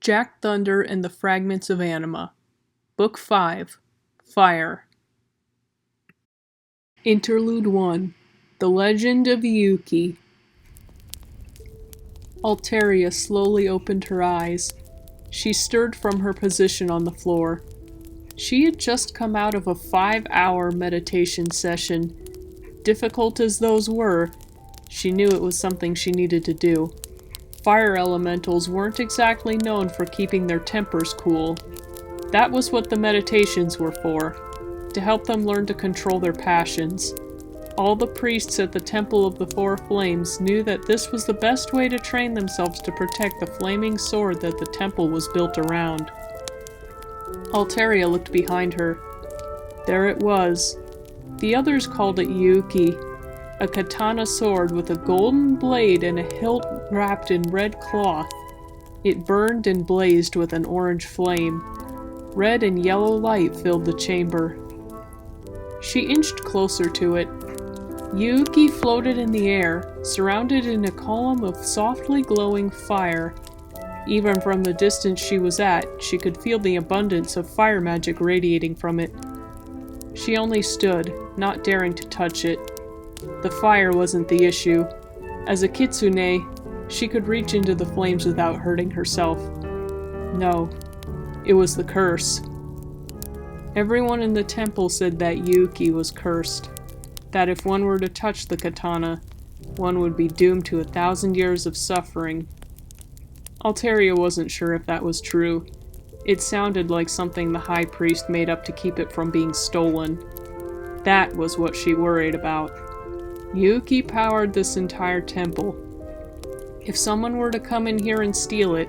Jack Thunder and the Fragments of Anima. Book 5. Fire. Interlude 1. The Legend of Yuuki. Altairia slowly opened her eyes. She stirred from her position on the floor. She had just come out of a 5-hour meditation session. Difficult as those were, she knew it was something she needed to do. Fire elementals weren't exactly known for keeping their tempers cool. That was what the meditations were for, to help them learn to control their passions. All the priests at the Temple of the Four Flames knew that this was the best way to train themselves to protect the flaming sword that the temple was built around. Altairia looked behind her. There it was. The others called it Yuuki, a katana sword with a golden blade and a hilt wrapped in red cloth. It burned and blazed with an orange flame. Red and yellow light filled the chamber. She inched closer to it. Yuuki floated in the air, surrounded in a column of softly glowing fire. Even from the distance she was at, she could feel the abundance of fire magic radiating from it. She only stood, not daring to touch it. The fire wasn't the issue. As a kitsune, she could reach into the flames without hurting herself. No, it was the curse. Everyone in the temple said that Yuuki was cursed, that if one were to touch the katana, one would be doomed to 1,000 years of suffering. Altairia wasn't sure if that was true. It sounded like something the high priest made up to keep it from being stolen. That was what she worried about. Yuuki powered this entire temple. If someone were to come in here and steal it,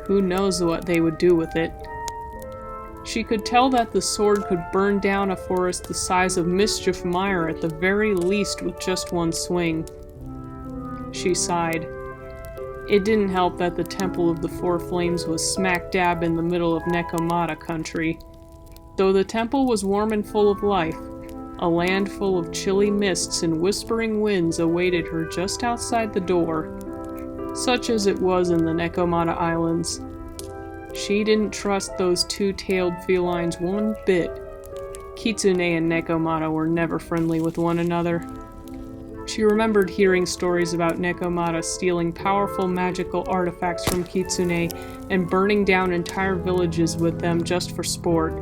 who knows what they would do with it. She could tell that the sword could burn down a forest the size of Mischief Mire at the very least with just one swing. She sighed. It didn't help that the Temple of the Four Flames was smack dab in the middle of Nekomata country. Though the temple was warm and full of life, a land full of chilly mists and whispering winds awaited her just outside the door, such as it was in the Nekomata Islands. She didn't trust those two-tailed felines one bit. Kitsune and Nekomata were never friendly with one another. She remembered hearing stories about Nekomata stealing powerful magical artifacts from Kitsune and burning down entire villages with them just for sport.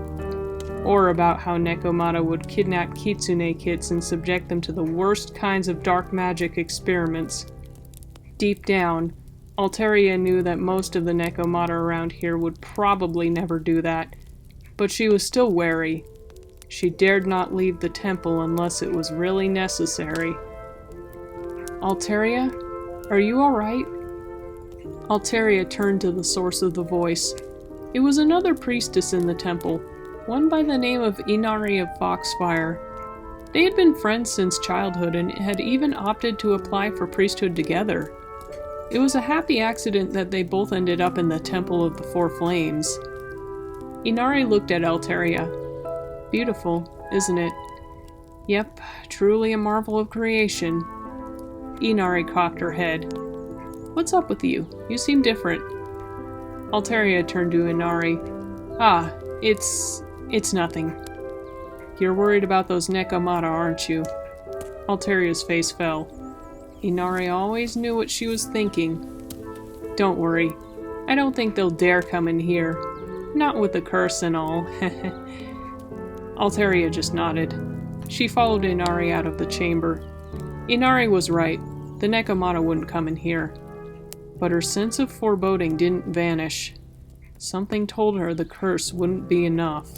Or about how Nekomata would kidnap Kitsune kids and subject them to the worst kinds of dark magic experiments. Deep down, Altairia knew that most of the Nekomata around here would probably never do that, but she was still wary. She dared not leave the temple unless it was really necessary. Altairia? Are you alright? Altairia turned to the source of the voice. It was another priestess in the temple, one by the name of Altairia of Foxfire. They had been friends since childhood and had even opted to apply for priesthood together. It was a happy accident that they both ended up in the Temple of the Four Flames. Inari looked at Altairia. Beautiful, isn't it? Yep, truly a marvel of creation. Inari cocked her head. What's up with you? You seem different. Altairia turned to Inari. Ah, it's nothing. You're worried about those Nekomata, aren't you? Altairia's face fell. Inari always knew what she was thinking. Don't worry. I don't think they'll dare come in here. Not with the curse and all. Altairia just nodded. She followed Inari out of the chamber. Inari was right. The Nekomata wouldn't come in here. But her sense of foreboding didn't vanish. Something told her the curse wouldn't be enough.